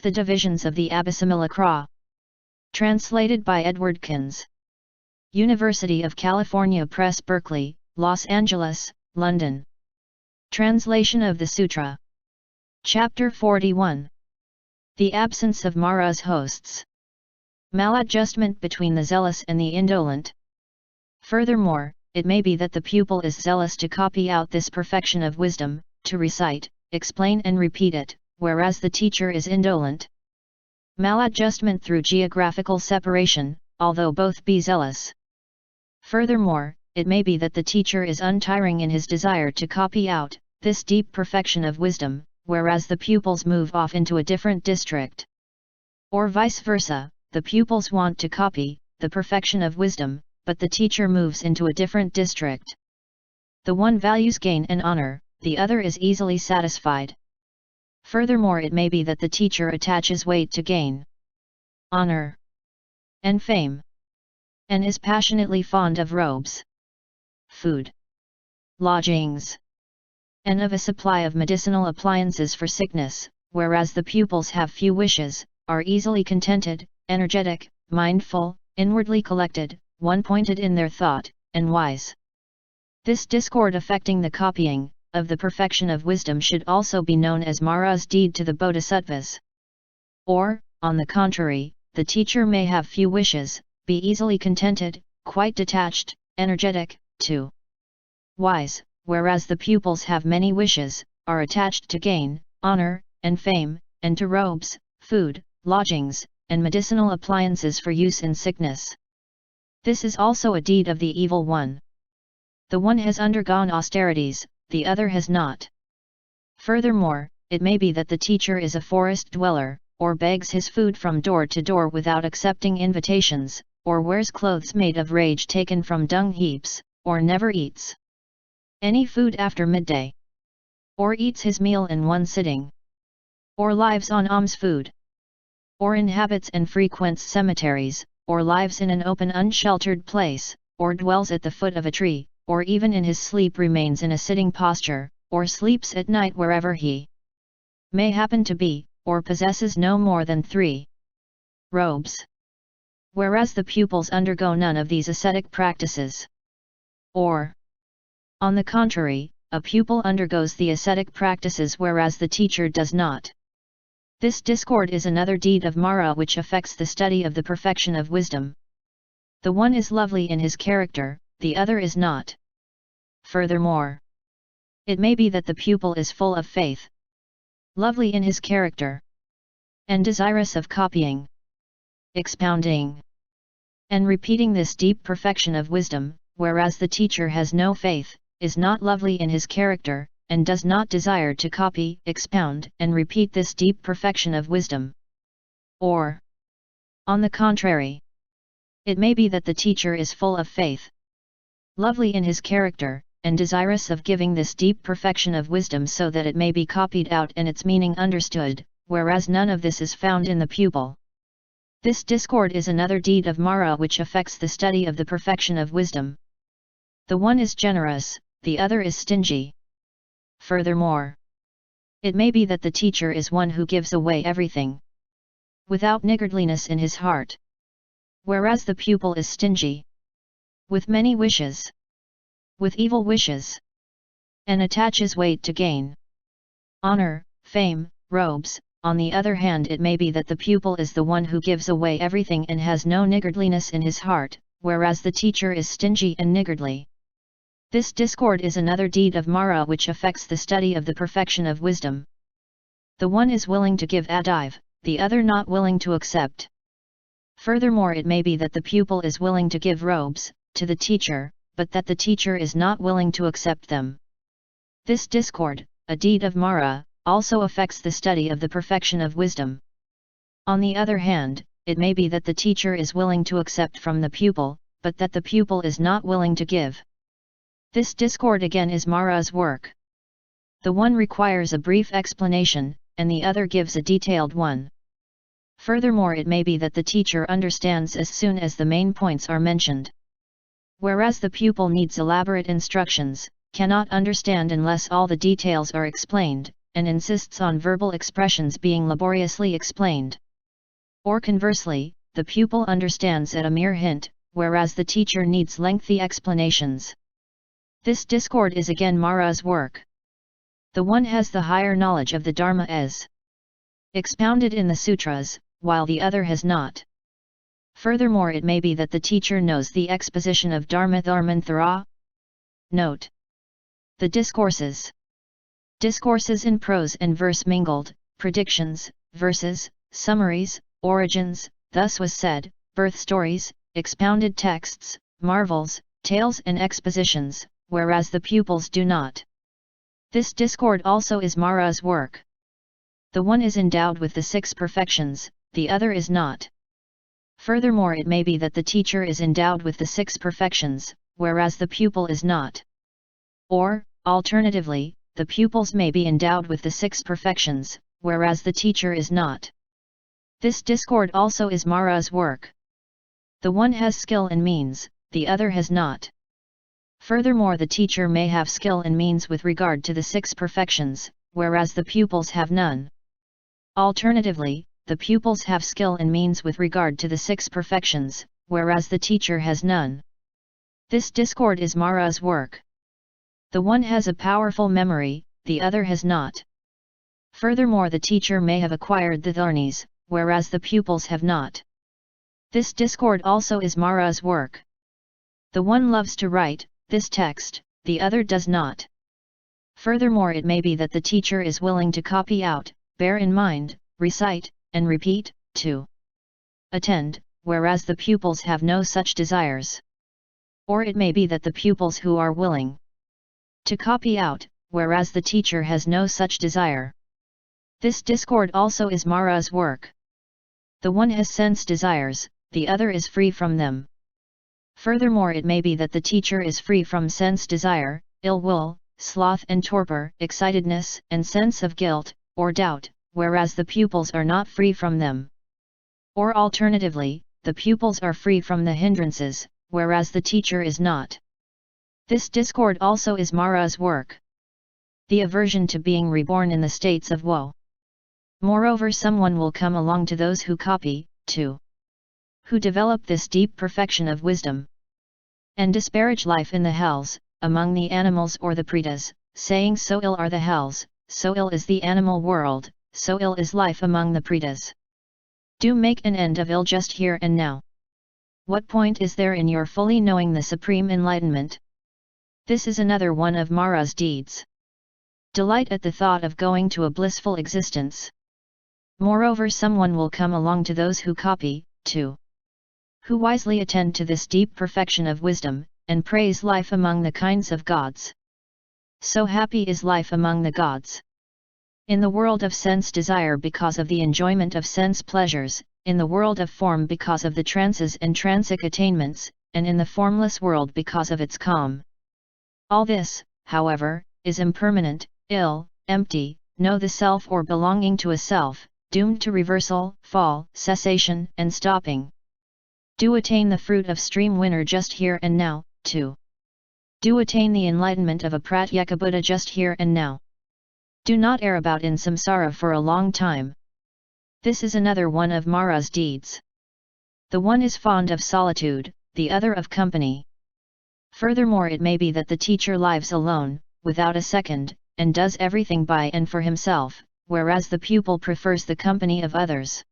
The Divisions of the Abysssimilacra. Translated by Edward Conze. University of California Press, Berkeley, Los Angeles, London. Translation of the Sutra. Chapter 41. The absence of Mara's hosts. Maladjustment between the zealous and the indolent. Furthermore, it may be that the pupil is zealous to copy out this perfection of wisdom, to recite, explain and repeat it, whereas the teacher is indolent. Maladjustment through geographical separation, although both be zealous. Furthermore, it may be that the teacher is untiring in his desire to copy out this deep perfection of wisdom, whereas the pupils move off into a different district. Or vice versa, the pupils want to copy the perfection of wisdom, but the teacher moves into a different district. The one values gain and honor, the other is easily satisfied. Furthermore, it may be that the teacher attaches weight to gain, honor, and fame, and is passionately fond of robes, food, lodgings, and of a supply of medicinal appliances for sickness, whereas the pupils have few wishes, are easily contented, energetic, mindful, inwardly collected, one-pointed in their thought, and wise. This discord affecting the copying of the perfection of wisdom should also be known as Mara's deed to the Bodhisattvas. Or, on the contrary, the teacher may have few wishes, be easily contented, quite detached, energetic, too wise, whereas the pupils have many wishes, are attached to gain, honor, and fame, and to robes, food, lodgings, and medicinal appliances for use in sickness. This is also a deed of the evil one. The one has undergone austerities, the other has not. Furthermore, it may be that the teacher is a forest dweller, or begs his food from door to door without accepting invitations, or wears clothes made of rage taken from dung heaps, or never eats any food after midday, or eats his meal in one sitting, or lives on alms food, or inhabits and frequents cemeteries, or lives in an open unsheltered place, or dwells at the foot of a tree, or even in his sleep remains in a sitting posture, or sleeps at night wherever he may happen to be, or possesses no more than 3 robes. Whereas the pupils undergo none of these ascetic practices. Or, on the contrary, a pupil undergoes the ascetic practices whereas the teacher does not. This discord is another deed of Mara which affects the study of the perfection of wisdom. The one is lovely in his character, the other is not. Furthermore, it may be that the pupil is full of faith, lovely in his character, and desirous of copying, expounding, and repeating this deep perfection of wisdom, whereas the teacher has no faith, is not lovely in his character, and does not desire to copy, expound, and repeat this deep perfection of wisdom. Or, on the contrary, it may be that the teacher is full of faith, lovely in his character, and desirous of giving this deep perfection of wisdom so that it may be copied out and its meaning understood, whereas none of this is found in the pupil. This discord is another deed of Mara which affects the study of the perfection of wisdom. The one is generous, the other is stingy. Furthermore, it may be that the teacher is one who gives away everything, without niggardliness in his heart, whereas the pupil is stingy, with many wishes, with evil wishes, and attaches weight to gain, honor, fame, robes. On the other hand, it may be that the pupil is the one who gives away everything and has no niggardliness in his heart, whereas the teacher is stingy and niggardly. This discord is another deed of Mara which affects the study of the perfection of wisdom. The one is willing to give adive, the other not willing to accept. Furthermore, it may be that the pupil is willing to give robes to the teacher, but that the teacher is not willing to accept them. This discord, a deed of Mara, also affects the study of the perfection of wisdom. On the other hand, it may be that the teacher is willing to accept from the pupil, but that the pupil is not willing to give. This discord again is Mara's work. The one requires a brief explanation, and the other gives a detailed one. Furthermore, it may be that the teacher understands as soon as the main points are mentioned, whereas the pupil needs elaborate instructions, cannot understand unless all the details are explained, and insists on verbal expressions being laboriously explained. Or conversely, the pupil understands at a mere hint, whereas the teacher needs lengthy explanations. This discord is again Mara's work. The one has the higher knowledge of the Dharma as expounded in the sutras, while the other has not. Furthermore, it may be that the teacher knows the exposition of Dharma Dharmanthara. Note: the discourses. Discourses in prose and verse mingled, predictions, verses, summaries, origins, thus was said, birth stories, expounded texts, marvels, tales and expositions, whereas the pupils do not. This discord also is Mara's work. The one is endowed with the 6 perfections, the other is not. Furthermore, it may be that the teacher is endowed with the 6 perfections, whereas the pupil is not. Or, alternatively, the pupils may be endowed with the 6 perfections, whereas the teacher is not. This discord also is Mara's work. The one has skill and means, the other has not. Furthermore, the teacher may have skill and means with regard to the 6 perfections, whereas the pupils have none. Alternatively, the pupils have skill and means with regard to the 6 perfections, whereas the teacher has none. This discord is Mara's work. The one has a powerful memory, the other has not. Furthermore, the teacher may have acquired the dharnis, whereas the pupils have not. This discord also is Mara's work. The one loves to write this text, the other does not. Furthermore, it may be that the teacher is willing to copy out, bear in mind, recite, and repeat, to attend, whereas the pupils have no such desires. Or it may be that the pupils who are willing to copy out, whereas the teacher has no such desire. This discord also is Mara's work. The one has sense desires, the other is free from them. Furthermore, it may be that the teacher is free from sense desire, ill will, sloth and torpor, excitedness and sense of guilt, or doubt, whereas the pupils are not free from them. Or alternatively, the pupils are free from the hindrances, whereas the teacher is not. This discord also is Mara's work. The aversion to being reborn in the states of woe. Moreover, someone will come along to those who copy, who develop this deep perfection of wisdom, and disparage life in the hells, among the animals or the pretas, saying, so ill are the hells, so ill is the animal world, so ill is life among the pretas. Do make an end of ill just here and now. What point is there in your fully knowing the supreme enlightenment? This is another one of Mara's deeds. Delight at the thought of going to a blissful existence. Moreover, someone will come along to those who copy, who wisely attend to this deep perfection of wisdom, and praise life among the kinds of gods. So happy is life among the gods. In the world of sense desire because of the enjoyment of sense pleasures, in the world of form because of the trances and transic attainments, and in the formless world because of its calm. All this, however, is impermanent, ill, empty, no the self or belonging to a self, doomed to reversal, fall, cessation and stopping. Do attain the fruit of stream winner just here and now, do attain the enlightenment of a Pratyeka Buddha just here and now. Do not err about in samsara for a long time. This is another one of Mara's deeds. The one is fond of solitude, the other of company. Furthermore, it may be that the teacher lives alone, without a second, and does everything by and for himself, whereas the pupil prefers the company of others.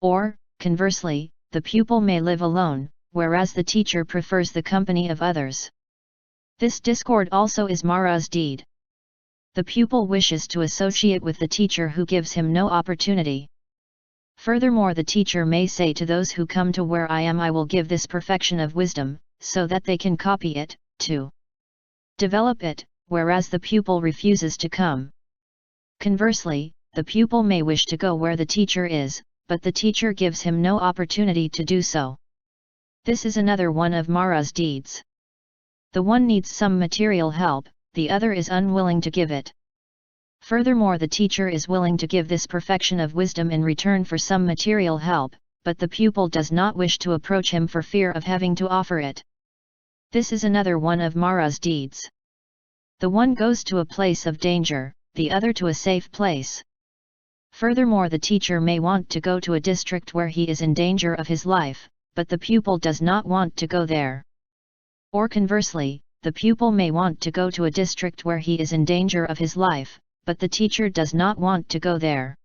Or, conversely, the pupil may live alone, whereas the teacher prefers the company of others. This discord also is Mara's deed. The pupil wishes to associate with the teacher who gives him no opportunity. Furthermore, the teacher may say to those who come to where I am, I will give this perfection of wisdom, so that they can copy it, develop it, whereas the pupil refuses to come. Conversely, the pupil may wish to go where the teacher is, but the teacher gives him no opportunity to do so. This is another one of Mara's deeds. The one needs some material help, the other is unwilling to give it. Furthermore, the teacher is willing to give this perfection of wisdom in return for some material help, but the pupil does not wish to approach him for fear of having to offer it. This is another one of Mara's deeds. The one goes to a place of danger, the other to a safe place. Furthermore, the teacher may want to go to a district where he is in danger of his life, but the pupil does not want to go there. Or conversely, the pupil may want to go to a district where he is in danger of his life, but the teacher does not want to go there.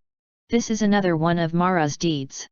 This is another one of Mara's deeds.